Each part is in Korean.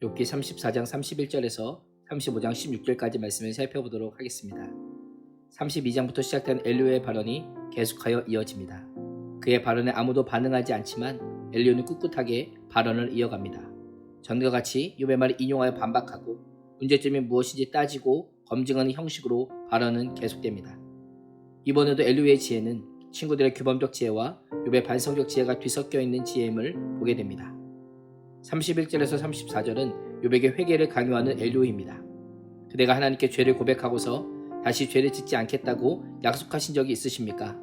욥기 34장 31절에서 35장 16절까지 말씀을 살펴보도록 하겠습니다. 32장부터 시작된 엘리후의 발언이 계속하여 이어집니다. 그의 발언에 아무도 반응하지 않지만 엘리후는 꿋꿋하게 발언을 이어갑니다. 전과 같이 욥의 말을 인용하여 반박하고 문제점이 무엇인지 따지고 검증하는 형식으로 발언은 계속됩니다. 이번에도 엘리후의 지혜는 친구들의 규범적 지혜와 욥의 반성적 지혜가 뒤섞여 있는 지혜임을 보게 됩니다. 31절에서 34절은 욥에게 회개를 강요하는 엘리후입니다. 그대가 하나님께 죄를 고백하고서 다시 죄를 짓지 않겠다고 약속하신 적이 있으십니까?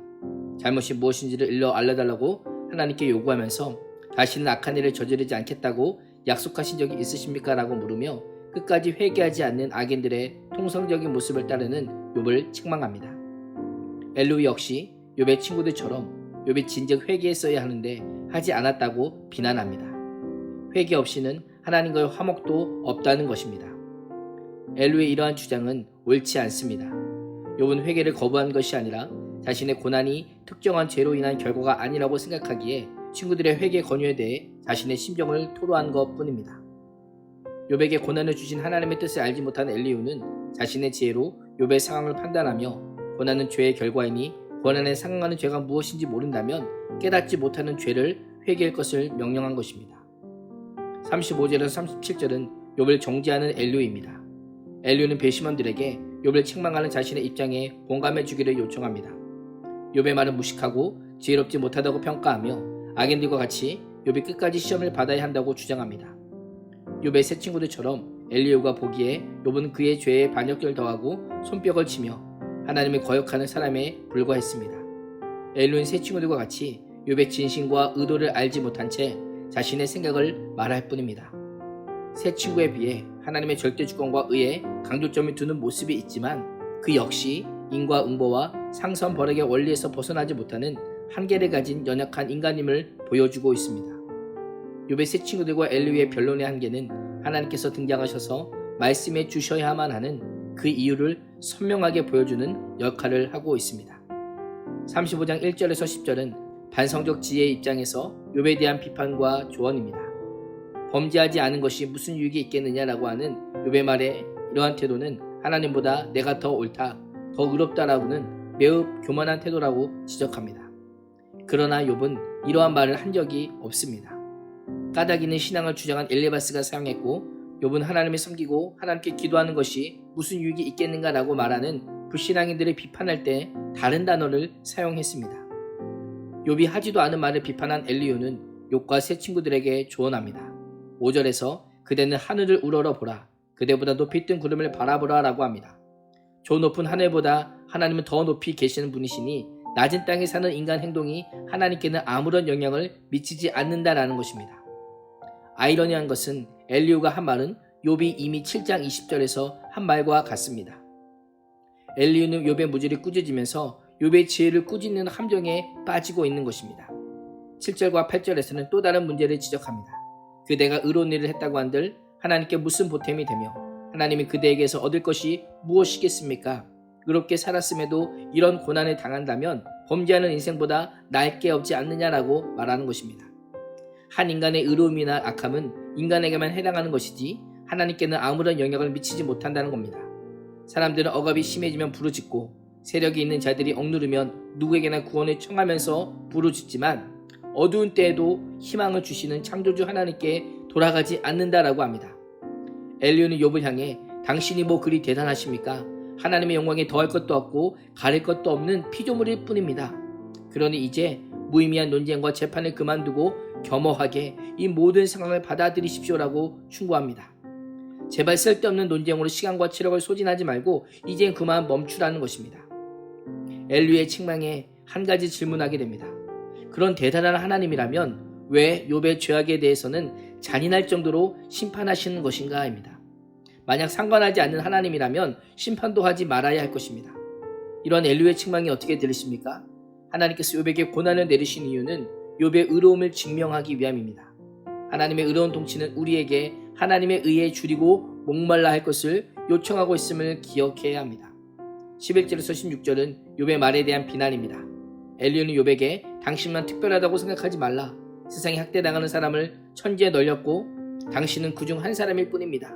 잘못이 무엇인지를 일러 알려달라고 하나님께 요구하면서 다시는 악한 일을 저지르지 않겠다고 약속하신 적이 있으십니까? 라고 물으며 끝까지 회개하지 않는 악인들의 통성적인 모습을 따르는 욥을 책망합니다. 엘리후 역시 욥의 친구들처럼 욥이 진즉 회개했어야 하는데 하지 않았다고 비난합니다. 회개 없이는 하나님과의 화목도 없다는 것입니다. 엘리후의 이러한 주장은 옳지 않습니다. 욥은 회개를 거부한 것이 아니라 자신의 고난이 특정한 죄로 인한 결과가 아니라고 생각하기에 친구들의 회개 권유에 대해 자신의 심정을 토로한 것뿐입니다. 욥에게 고난을 주신 하나님의 뜻을 알지 못한 엘리후는 자신의 지혜로 욥의 상황을 판단하며 고난은 죄의 결과이니 고난에 상응하는 죄가 무엇인지 모른다면 깨닫지 못하는 죄를 회개할 것을 명령한 것입니다. 35절에서 37절은 욥을 정죄하는 엘리후입니다. 엘리후는 배심원들에게 욥을 책망하는 자신의 입장에 공감해 주기를 요청합니다. 욥의 말은 무식하고 지혜롭지 못하다고 평가하며 악인들과 같이 욥이 끝까지 시험을 받아야 한다고 주장합니다. 욥의 새 친구들처럼 엘리후가 보기에 욥은 그의 죄에 반역죄를 더하고 손뼉을 치며 하나님을 거역하는 사람에 불과했습니다. 엘리후는 새 친구들과 같이 욥의 진심과 의도를 알지 못한 채 자신의 생각을 말할 뿐입니다. 새 친구에 비해 하나님의 절대 주권과 의에 강조점을 두는 모습이 있지만 그 역시 인과응보와 상선벌악의 원리에서 벗어나지 못하는 한계를 가진 연약한 인간임을 보여주고 있습니다. 욥의 새 친구들과 엘리후의 변론의 한계는 하나님께서 등장하셔서 말씀해 주셔야만 하는 그 이유를 선명하게 보여주는 역할을 하고 있습니다. 35장 1절에서 10절은 반성적 지혜의 입장에서 욥에 대한 비판과 조언입니다. 범죄하지 않은 것이 무슨 유익이 있겠느냐라고 하는 욥의 말에 이러한 태도는 하나님보다 내가 더 옳다, 더 의롭다라고는 매우 교만한 태도라고 지적합니다. 그러나 욥은 이러한 말을 한 적이 없습니다. 까닭 있는 신앙을 주장한 엘리바스가 사용했고 욥은 하나님을 섬기고 하나님께 기도하는 것이 무슨 유익이 있겠는가라고 말하는 불신앙인들을 비판할 때 다른 단어를 사용했습니다. 욥이 하지도 않은 말을 비판한 엘리후는 욥과 새 친구들에게 조언합니다. 5절에서 그대는 하늘을 우러러보라. 그대보다 높이 뜬 구름을 바라보라 라고 합니다. 저 높은 하늘보다 하나님은 더 높이 계시는 분이시니 낮은 땅에 사는 인간 행동이 하나님께는 아무런 영향을 미치지 않는다라는 것입니다. 아이러니한 것은 엘리후가 한 말은 욥이 이미 7장 20절에서 한 말과 같습니다. 엘리후는 욥의 무지를 꾸짖으면서 욥의 지혜를 꾸짖는 함정에 빠지고 있는 것입니다. 7절과 8절에서는 또 다른 문제를 지적합니다. 그대가 의로운 일을 했다고 한들 하나님께 무슨 보탬이 되며 하나님이 그대에게서 얻을 것이 무엇이겠습니까? 의롭게 살았음에도 이런 고난을 당한다면 범죄하는 인생보다 나을 게 없지 않느냐라고 말하는 것입니다. 한 인간의 의로움이나 악함은 인간에게만 해당하는 것이지 하나님께는 아무런 영향을 미치지 못한다는 겁니다. 사람들은 억압이 심해지면 부르짖고 세력이 있는 자들이 억누르면 누구에게나 구원을 청하면서 부르짖지만 어두운 때에도 희망을 주시는 창조주 하나님께 돌아가지 않는다라고 합니다. 엘리후는 욥을 향해 당신이 뭐 그리 대단하십니까? 하나님의 영광에 더할 것도 없고 가릴 것도 없는 피조물일 뿐입니다. 그러니 이제 무의미한 논쟁과 재판을 그만두고 겸허하게 이 모든 상황을 받아들이십시오라고 충고합니다. 제발 쓸데없는 논쟁으로 시간과 체력을 소진하지 말고 이젠 그만 멈추라는 것입니다. 엘리후의 책망에 한 가지 질문하게 됩니다. 그런 대단한 하나님이라면 왜 욥의 죄악에 대해서는 잔인할 정도로 심판하시는 것인가입니다. 만약 상관하지 않는 하나님이라면 심판도 하지 말아야 할 것입니다. 이런 엘리후의 책망이 어떻게 들리십니까? 하나님께서 욥에게 고난을 내리신 이유는 욥의 의로움을 증명하기 위함입니다. 하나님의 의로운 통치는 우리에게 하나님의 의에 줄이고 목말라 할 것을 요청하고 있음을 기억해야 합니다. 11절에서 16절은 욥의 말에 대한 비난입니다. 엘리후는 욥에게 당신만 특별하다고 생각하지 말라. 세상에 학대당하는 사람을 천지에 널렸고 당신은 그중 한 사람일 뿐입니다.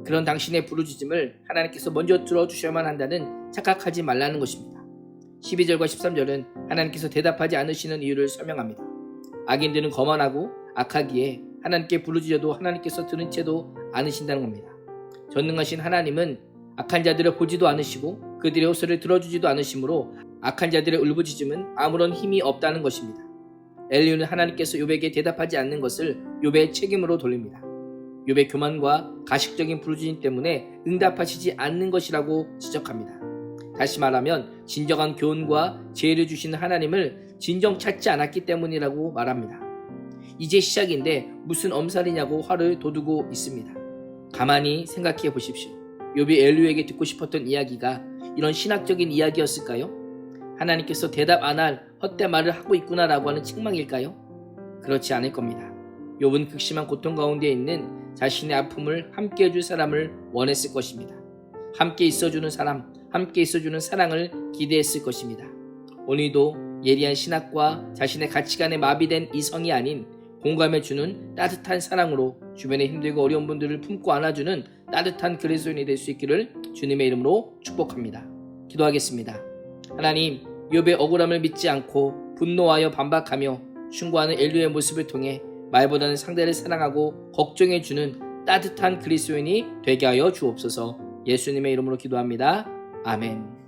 그런 당신의 부르짖음을 하나님께서 먼저 들어주셔야만 한다는 착각하지 말라는 것입니다. 12절과 13절은 하나님께서 대답하지 않으시는 이유를 설명합니다. 악인들은 거만하고 악하기에 하나님께 부르짖어도 하나님께서 들은 채도 않으신다는 겁니다. 전능하신 하나님은 악한 자들을 보지도 않으시고 그들의 호소를 들어주지도 않으시므로 악한 자들의 울부짖음은 아무런 힘이 없다는 것입니다. 엘리후는 하나님께서 욥에게 대답하지 않는 것을 욥의 책임으로 돌립니다. 욥의 교만과 가식적인 부르짖음 때문에 응답하시지 않는 것이라고 지적합니다. 다시 말하면 진정한 교훈과 지혜를 주시는 하나님을 진정 찾지 않았기 때문이라고 말합니다. 이제 시작인데 무슨 엄살이냐고 화를 돋우고 있습니다. 가만히 생각해 보십시오. 욥이 엘리후에게 듣고 싶었던 이야기가 이런 신학적인 이야기였을까요? 하나님께서 대답 안 할 헛된 말을 하고 있구나라고 하는 책망일까요? 그렇지 않을 겁니다. 욥은 극심한 고통 가운데 있는 자신의 아픔을 함께 해줄 사람을 원했을 것입니다. 함께 있어주는 사람, 함께 있어주는 사랑을 기대했을 것입니다. 오늘도 예리한 신학과 자신의 가치관에 마비된 이성이 아닌 공감해주는 따뜻한 사랑으로 주변에 힘들고 어려운 분들을 품고 안아주는 따뜻한 그리스도인이 될 수 있기를 주님의 이름으로 축복합니다. 기도하겠습니다. 하나님, 욥의 억울함을 믿지 않고 분노하여 반박하며 충고하는 엘리후의 모습을 통해 말보다는 상대를 사랑하고 걱정해주는 따뜻한 그리스도인이 되게 하여 주옵소서. 예수님의 이름으로 기도합니다. 아멘.